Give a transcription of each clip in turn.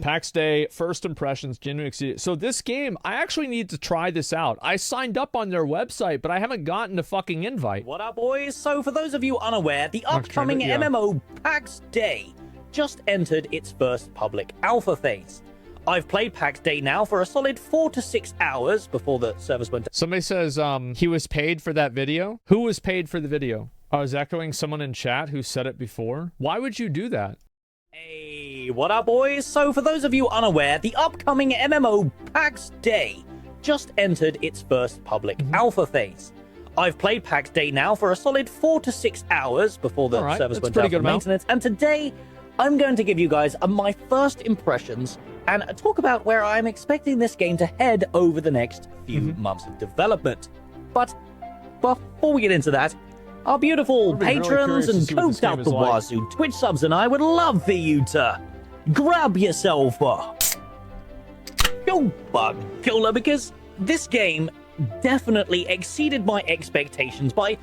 PAX Day, first impressions, genuinely exceeded. So this game, I actually need to try this out. I signed up on their website, but I haven't gotten a fucking invite. What up, boys? So for those of you unaware, the upcoming MMO PAX Day just entered its first public alpha phase. I've played PAX Day now for a solid 4 to 6 hours before the servers went down. Somebody says he was paid for that video. Who was paid for the video? I was echoing someone in chat who said it before. Why would you do that? Hey, what up, boys? So for those of you unaware, the upcoming MMO PAX Day just entered its first public alpha phase. I've played PAX Day now for a solid 4 to 6 hours before the servers went down for maintenance, and today I'm going to give you guys my first impressions and talk about where I'm expecting this game to head over the next few months of development. But before we get into that, our beautiful patrons and coked out the wazoo Twitch subs and I would love for you to grab yourself a bug killer, because this game definitely exceeded my expectations by...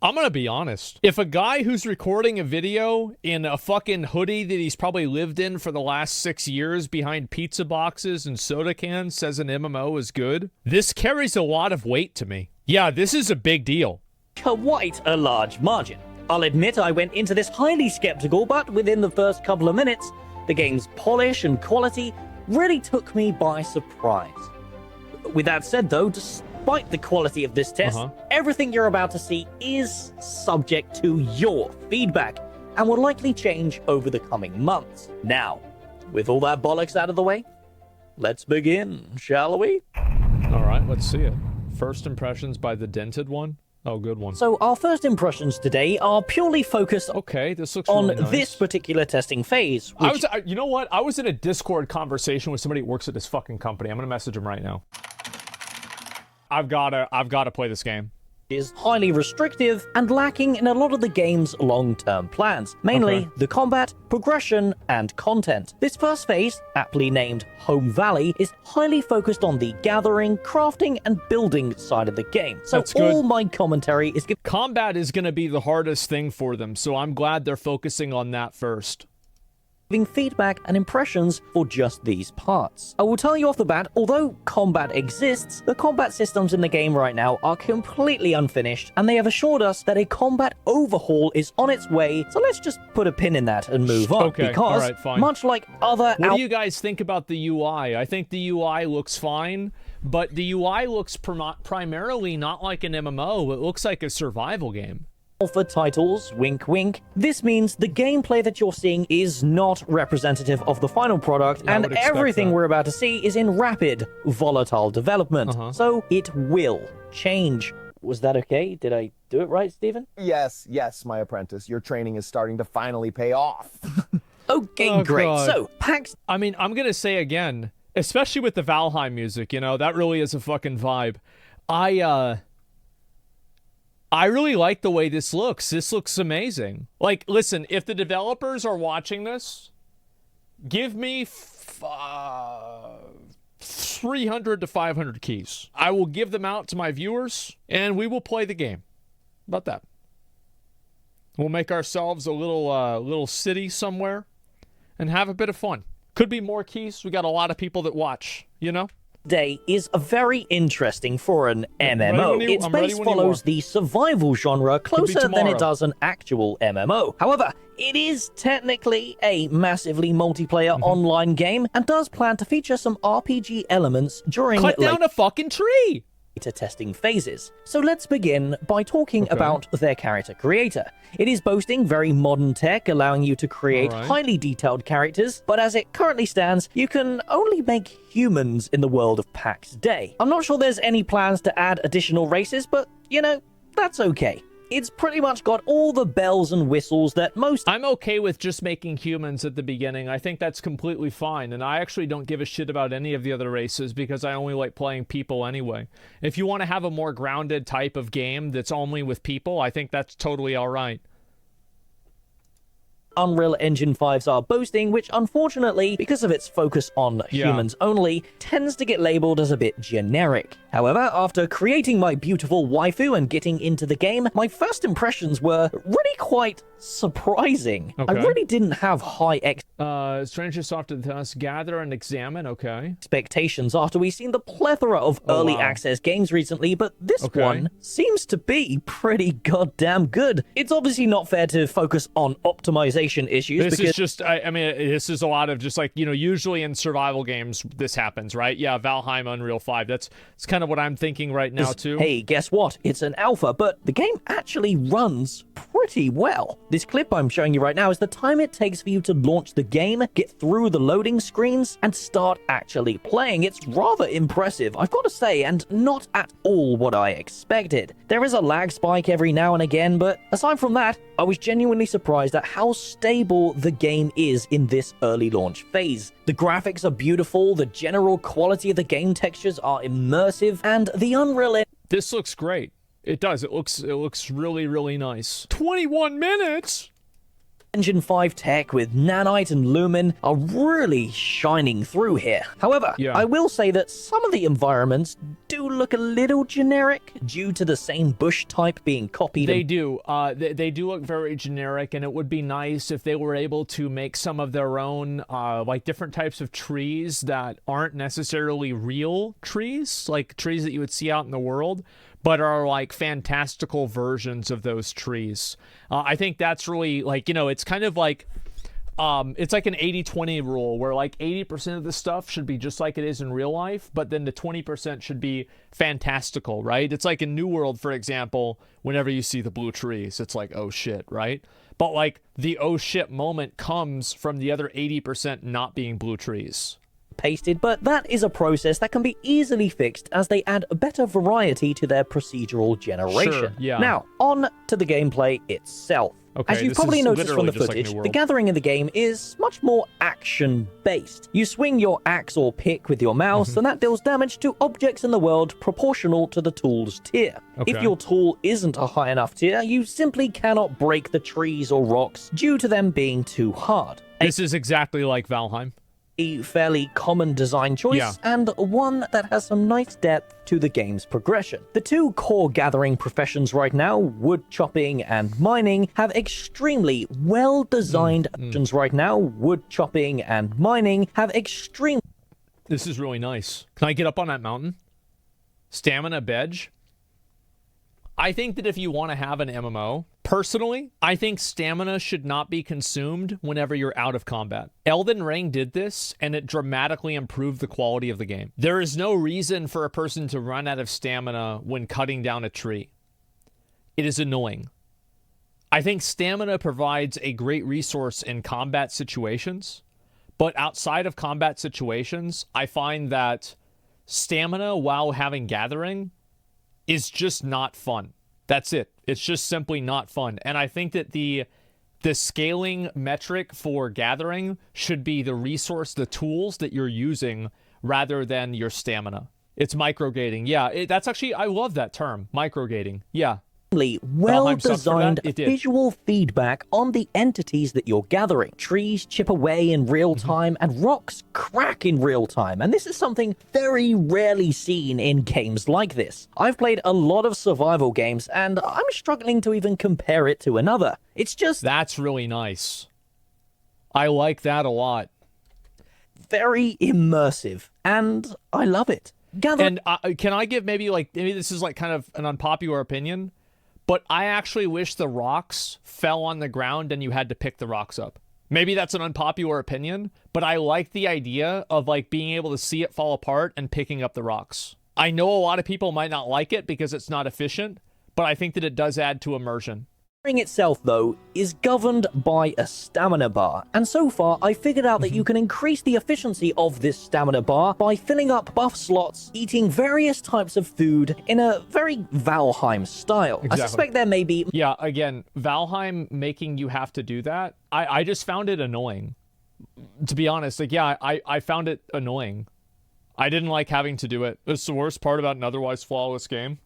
I'm gonna be honest. If a guy who's recording a video in a fucking hoodie that he's probably lived in for the last 6 years behind pizza boxes and soda cans says an MMO is good, this carries a lot of weight to me. Yeah, this is a big deal. Quite a large margin. I'll admit I went into this highly skeptical, but within the first couple of minutes, the game's polish and quality really took me by surprise. With that said though, despite the quality of this test, everything you're about to see is subject to your feedback and will likely change over the coming months. Now, with all that bollocks out of the way, let's begin, shall we? Alright, let's see it. First impressions by the dented one. Oh, good one. So our first impressions today are purely focused this looks on really nice. this particular testing phase. You know what? I was in a Discord conversation with somebody who works at this fucking company. I'm gonna message him right now. I've gotta play this game. Is highly restrictive and lacking in a lot of the game's long-term plans, mainly the combat, progression, and content. This first phase, aptly named Home Valley, is highly focused on the gathering, crafting, and building side of the game. So all my commentary is... Combat is going to be the hardest thing for them, so I'm glad they're focusing on that first. Giving feedback and impressions for just these parts. I will tell you off the bat, although combat exists, the combat systems in the game right now are completely unfinished, and they have assured us that a combat overhaul is on its way, so let's just put a pin in that and move on, because much like other... What do you guys think about the UI? I think the UI looks fine, but the UI looks primarily not like an MMO, it looks like a survival game. Alpha titles, wink wink. This means the gameplay that you're seeing is not representative of the final product, and everything we're about to see is in rapid, volatile development. So it will change. Was that okay? Did I do it right, Stephen? Yes, my apprentice. Your training is starting to finally pay off. Okay, great. God. So, PAX... I mean, I'm gonna say again, especially with the Valheim music, you know, that really is a fucking vibe. I really like the way this looks. This looks amazing. Like, listen, if the developers are watching this, give me 300 to 500 keys. I will give them out to my viewers, and we will play the game. How about that? We'll make ourselves a little city somewhere and have a bit of fun. Could be more keys. We got a lot of people that watch, you know? Day is very interesting for an MMO. Its base follows the survival genre closer than it does an actual MMO. However, it is technically a massively multiplayer online game and does plan to feature some RPG elements during Cut down a fucking tree! testing phases. So let's begin by talking about their character creator. It is boasting very modern tech, allowing you to create highly detailed characters, but as it currently stands, you can only make humans in the world of PAX Day. I'm not sure there's any plans to add additional races, but, you know, that's okay. It's pretty much got all the bells and whistles that most... I'm okay with just making humans at the beginning. I think that's completely fine, and I actually don't give a shit about any of the other races because I only like playing people anyway. If you want to have a more grounded type of game that's only with people, I think that's totally alright. Unreal Engine 5s are boasting, which unfortunately, because of its focus on humans only, tends to get labeled as a bit generic. However, after creating my beautiful waifu and getting into the game, my first impressions were really quite surprising. I Okay. really didn't have high Strangely soft to the task. Gather and examine. Okay. expectations after we've seen the plethora of early wow. access games recently, but this Okay. one seems to be pretty goddamn good. It's obviously not fair to focus on optimization issues This because is just, I mean, this is a lot of just like, you know, usually in survival games, this happens, right? Yeah, Valheim, Unreal 5. It's kind of what I'm thinking right now, too. hey, guess what? It's an alpha, but the game actually runs pretty well. This clip I'm showing you right now is the time it takes for you to launch the game, get through the loading screens, and start actually playing. It's rather impressive, I've got to say, and not at all what I expected. There is a lag spike every now and again, but aside from that, I was genuinely surprised at how stable the game is in this early launch phase. The graphics are beautiful, the general quality of the game textures are immersive, and the Unreal This looks great. It does. It looks really, really nice. 21 minutes? Engine 5 tech with Nanite and Lumen are really shining through here. However, Yeah. I will say that some of the environments do look a little generic due to the same bush type being copied. They do. They do look very generic, and it would be nice if they were able to make some of their own, like different types of trees that aren't necessarily real trees, like trees that you would see out in the world, but are like fantastical versions of those trees. I think that's really like, you know, it's kind of like, it's like an 80-20 rule where like 80% of the stuff should be just like it is in real life, but then the 20% should be fantastical, right? It's like in New World, for example, whenever you see the blue trees, it's like, oh shit, right? But like the oh shit moment comes from the other 80% not being blue trees. Pasted, but that is a process that can be easily fixed as they add a better variety to their procedural generation. Sure, yeah. Now, on to the gameplay itself. Okay, As you've this probably is noticed from literally the just like New footage, World. the gathering in the game is much more action-based. You swing your axe or pick with your mouse, Mm-hmm. and that deals damage to objects in the world proportional to the tool's tier. If Okay. your tool isn't a high enough tier, you simply cannot break the trees or rocks due to them being too hard. This is exactly like Valheim. A fairly common design choice, Yeah. and one that has some nice depth to the game's progression. The two core gathering professions right now, wood chopping and mining, have extremely well-designed options right now. Wood chopping and mining have extreme This is really nice. Can I get up on that mountain? Stamina bedge? I think that if you want to have an MMO, personally, I think stamina should not be consumed whenever you're out of combat. Elden Ring did this, and it dramatically improved the quality of the game. There is no reason for a person to run out of stamina when cutting down a tree. It is annoying. I think stamina provides a great resource in combat situations, but outside of combat situations, I find that stamina while having gathering is just not fun. That's it. It's just simply not fun. And I think that the scaling metric for gathering should be the resource, the tools that you're using rather than your stamina. It's microgating. Yeah, that's actually, I love that term, microgating. Yeah. well-designed It did. visual feedback on the entities that you're gathering. Trees chip away in real time, and rocks crack in real time, and this is something very rarely seen in games like this. I've played a lot of survival games, and I'm struggling to even compare it to another. It's just That's really nice. I like that a lot. very immersive, and I love it. Gathering And can I give maybe this is like kind of an unpopular opinion, but I actually wish the rocks fell on the ground and you had to pick the rocks up. Maybe that's an unpopular opinion, but I like the idea of like being able to see it fall apart and picking up the rocks. I know a lot of people might not like it because it's not efficient, but I think that it does add to immersion. itself, though, is governed by a stamina bar, and so far I figured out that you can increase the efficiency of this stamina bar by filling up buff slots, eating various types of food in a very Valheim style. I Exactly. suspect there may be Yeah, again, Valheim making you have to do that, I just found it annoying. To be honest, like, yeah, I found it annoying. I didn't like having to do it. It's the worst part about an otherwise flawless game.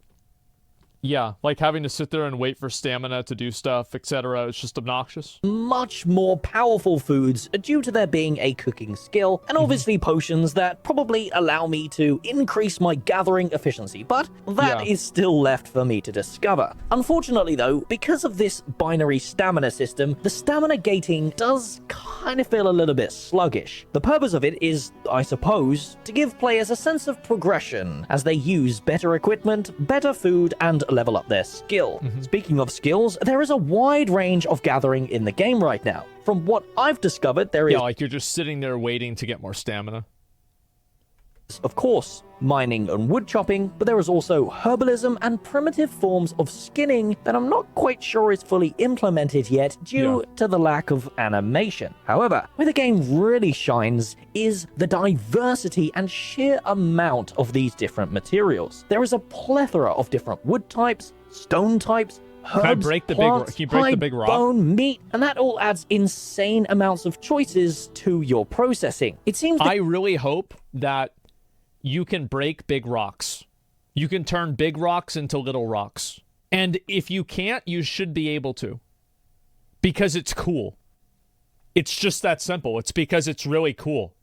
Yeah, like having to sit there and wait for stamina to do stuff, etc. It's just obnoxious. Much more powerful foods due to there being a cooking skill, and obviously potions that probably allow me to increase my gathering efficiency, but that is still left for me to discover. Unfortunately though, because of this binary stamina system, the stamina gating does kind of feel a little bit sluggish. The purpose of it is, I suppose, to give players a sense of progression as they use better equipment, better food, and level up their skill. Speaking of skills, there is a wide range of gathering in the game right now. From what I've discovered, there is... Yeah, like you're just sitting there waiting to get more stamina. Of course, mining and wood chopping, but there is also herbalism and primitive forms of skinning that I'm not quite sure is fully implemented yet due to the lack of animation. However, where the game really shines is the diversity and sheer amount of these different materials. There is a plethora of different wood types, stone types, herbs, Can I break the plants, can you break the big rock? bone, meat, and that all adds insane amounts of choices to your processing. It seems that I really hope that you can break big rocks. You can turn big rocks into little rocks. And if you can't, you should be able to. Because it's cool. It's just that simple. It's because it's really cool.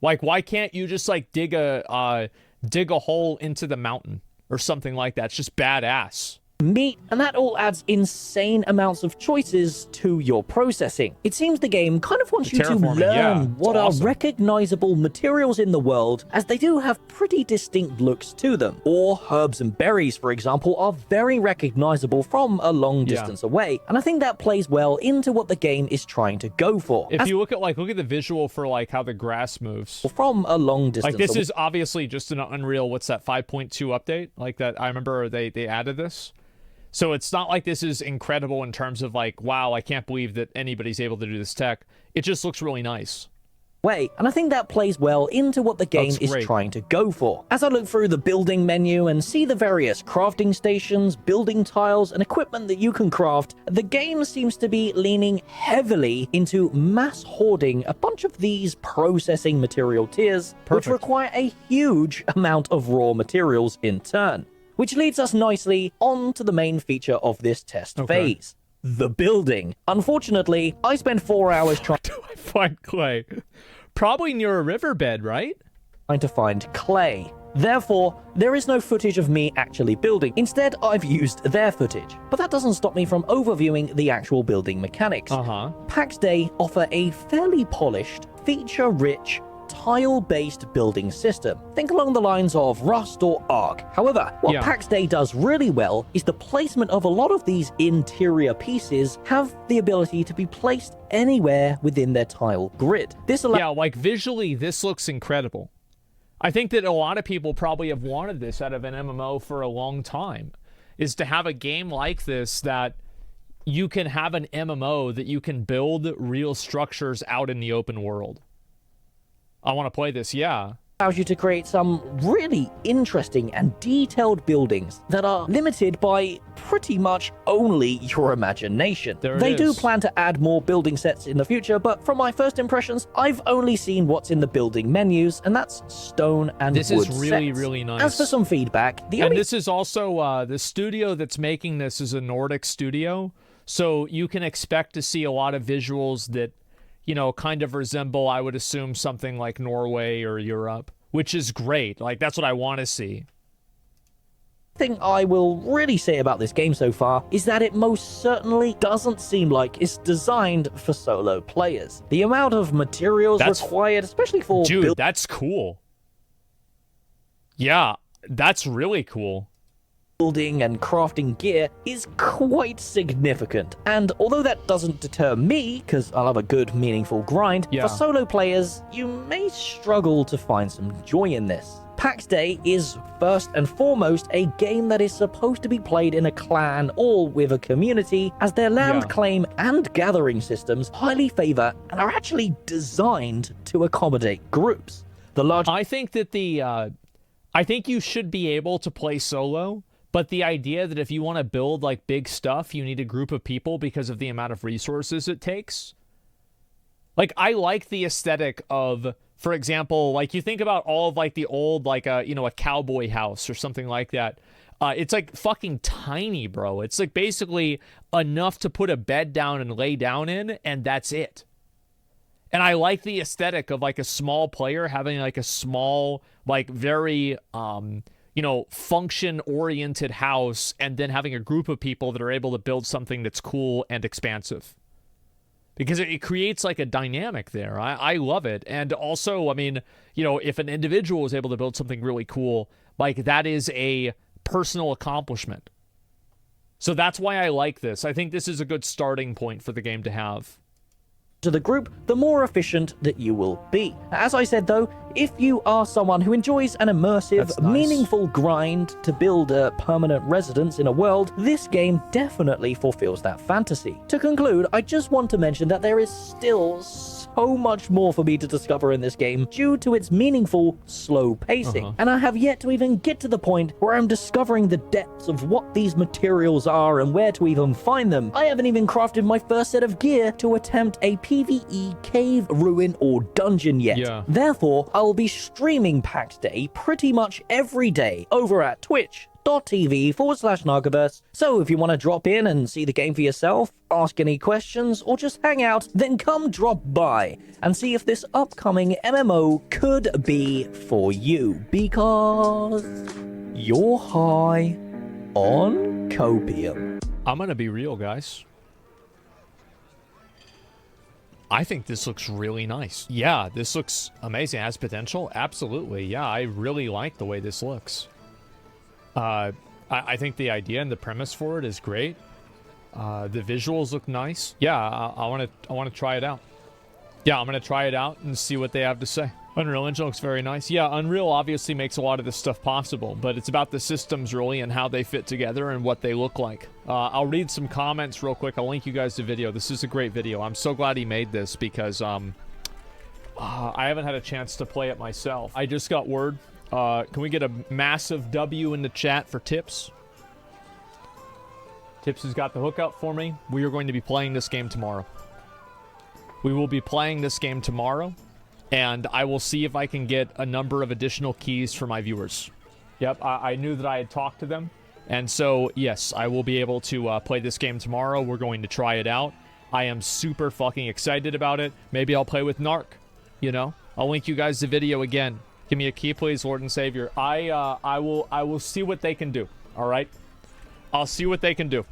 Like, why can't you just, like, dig a hole into the mountain or something like that? It's just badass. Meat, and that all adds insane amounts of choices to your processing. It seems the game kind of wants you to terraforming, learn what awesome. are recognizable materials in the world, as they do have pretty distinct looks to them. Or herbs and berries, for example, are very recognizable from a long distance away, and I think that plays well into what the game is trying to go for. If you look at the visual for like how the grass moves. From a long distance Like this away. is obviously just an Unreal, what's that, 5.2 update? Like that, I remember they added this. So it's not like this is incredible in terms of like, wow, I can't believe that anybody's able to do this tech. It just looks really nice. And I think that plays well into what the game is trying to go for. As I look through the building menu and see the various crafting stations, building tiles, and equipment that you can craft, the game seems to be leaning heavily into mass hoarding a bunch of these processing material tiers, which require a huge amount of raw materials in turn. Which leads us nicely on to the main feature of this test phase. The building. Unfortunately, I spent 4 hours trying Do I find clay? Probably near a riverbed, right? to find clay. Therefore, there is no footage of me actually building. Instead, I've used their footage. But that doesn't stop me from overviewing the actual building mechanics. PAX Day offer a fairly polished, feature-rich, tile-based building system. Think along the lines of Rust or Ark. However, what PAX Day does really well is the placement of a lot of these interior pieces have the ability to be placed anywhere within their tile grid. This allows like visually, this looks incredible. I think that a lot of people probably have wanted this out of an MMO for a long time, is to have a game like this that you can have an MMO that you can build real structures out in the open world. I want to play this, allows you to create some really interesting and detailed buildings that are limited by pretty much only your imagination. They do plan to add more building sets in the future, but from my first impressions, I've only seen what's in the building menus, and that's stone and wood This is really, sets. really nice. As for some feedback, this is also, the studio that's making this is a Nordic studio, so you can expect to see a lot of visuals that, you know, kind of resemble, I would assume, something like Norway or Europe, which is great. Like, that's what I want to see. thing I will really say about this game so far is that it most certainly doesn't seem like it's designed for solo players. The amount of materials required, especially for that's cool. Yeah, that's really cool. Building and crafting gear is quite significant, and although that doesn't deter me, because I love a good, meaningful grind, for solo players, you may struggle to find some joy in this. PAX Day is first and foremost a game that is supposed to be played in a clan or with a community, as their land claim and gathering systems highly favor and are actually designed to accommodate groups. I think that I think you should be able to play solo. But the idea that if you want to build like big stuff, you need a group of people because of the amount of resources it takes. Like, I like the aesthetic of, for example, like you think about all of like the old, like a, you know, a cowboy house or something like that. It's like fucking tiny, bro. It's like basically enough to put a bed down and lay down in, and that's it. And I like the aesthetic of like a small player having like a small, like very, you know, function-oriented house, and then having a group of people that are able to build something that's cool and expansive. Because it creates like a dynamic there. I love it. And also, I mean, you know, if an individual is able to build something really cool, like that is a personal accomplishment. So that's why I like this. I think this is a good starting point for the game to have. To the group, the more efficient that you will be. As I said though, if you are someone who enjoys an immersive, meaningful grind to build a permanent residence in a world, this game definitely fulfills that fantasy. To conclude, I just want to mention that there is still so much more for me to discover in this game due to its meaningful, slow pacing. And I have yet to even get to the point where I'm discovering the depths of what these materials are and where to even find them. I haven't even crafted my first set of gear to attempt a PvE cave, ruin, or dungeon yet. Therefore, I will be streaming PAX Day pretty much every day over at twitch.tv/Nargaverse. So if you want to drop in and see the game for yourself, ask any questions, or just hang out, then come drop by and see if this upcoming MMO could be for you, because you're high on copium. I'm gonna be real, guys. I think this looks really nice. Yeah, this looks amazing. It has potential. Absolutely. Yeah, I really like the way this looks. I think the idea and the premise for it is great. The visuals look nice. Yeah, I want to try it out. Yeah, I'm going to try it out and see what they have to say. Unreal Engine looks very nice. Yeah, Unreal obviously makes a lot of this stuff possible, but it's about the systems really and how they fit together and what they look like. I'll read some comments real quick. I'll link you guys to video. This is a great video. I'm so glad he made this because I haven't had a chance to play it myself. I just got word. Can we get a massive W in the chat for Tips? Tips has got the hookup for me. We are going to be playing this game tomorrow. We will be playing this game tomorrow, and I will see if I can get a number of additional keys for my viewers. Yep, I knew that I had talked to them, and so, yes, I will be able to play this game tomorrow. We're going to try it out. I am super fucking excited about it. Maybe I'll play with Narc, you know? I'll link you guys the video again. Give me a key, please, Lord and Savior. I will see what they can do, all right? I'll see what they can do.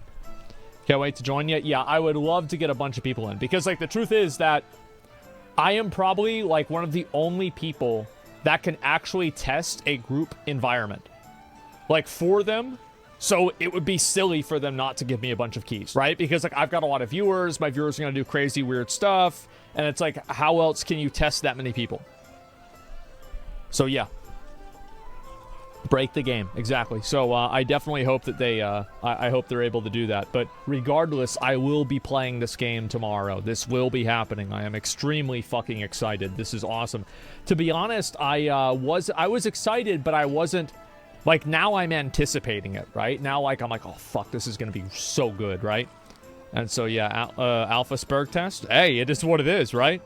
Can't wait to join you. Yeah, I would love to get a bunch of people in, because, like, the truth is that I am probably, like, one of the only people that can actually test a group environment. Like, for them. So it would be silly for them not to give me a bunch of keys, right? Because, like, I've got a lot of viewers. My viewers are going to do crazy, weird stuff. And it's like, how else can you test that many people? So, yeah. Break the game. Exactly. So, I definitely hope that they, I hope they're able to do that. But regardless, I will be playing this game tomorrow. This will be happening. I am extremely fucking excited. This is awesome. To be honest, I was excited, but I wasn't, like, now I'm anticipating it, right? Now, like, I'm like, oh, fuck, this is going to be so good, right? And so, yeah, Alpha Spurg test. Hey, it is what it is, right?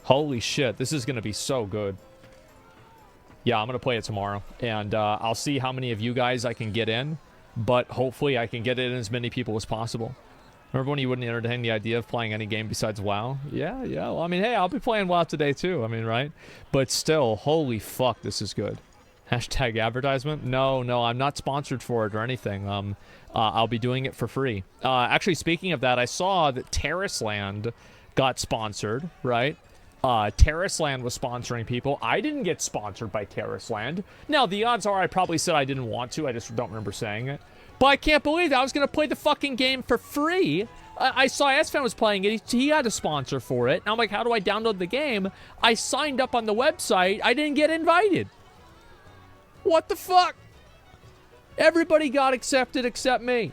Holy shit, this is going to be so good. Yeah, I'm going to play it tomorrow, and I'll see how many of you guys I can get in, but hopefully I can get in as many people as possible. Remember when you wouldn't entertain the idea of playing any game besides WoW? Yeah, well, I mean, hey, I'll be playing WoW today too, I mean, right? But still, holy fuck, this is good. Hashtag advertisement? No, I'm not sponsored for it or anything. I'll be doing it for free. Actually, speaking of that, I saw that Terraceland got sponsored, right? Terraceland was sponsoring people. I didn't get sponsored by Terraceland. Now, the odds are I probably said I didn't want to. I just don't remember saying it. But I can't believe that I was going to play the fucking game for free. I saw S-Fan was playing it. He had a sponsor for it. And I'm like, how do I download the game? I signed up on the website. I didn't get invited. What the fuck? Everybody got accepted except me.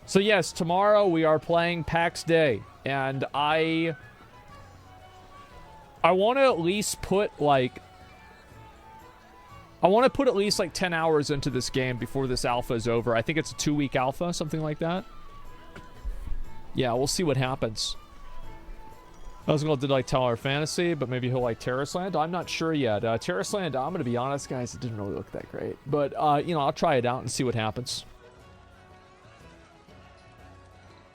So yes, tomorrow we are playing PAX Day. And I want to at least put, like... I want to put at least, like, 10 hours into this game before this alpha is over. I think it's a 2-week alpha, something like that. Yeah, we'll see what happens. Asmongold did like Tower Fantasy, but maybe he'll like Terrace Land. I'm not sure yet. Terrace Land, I'm going to be honest, guys, it didn't really look that great. But, you know, I'll try it out and see what happens.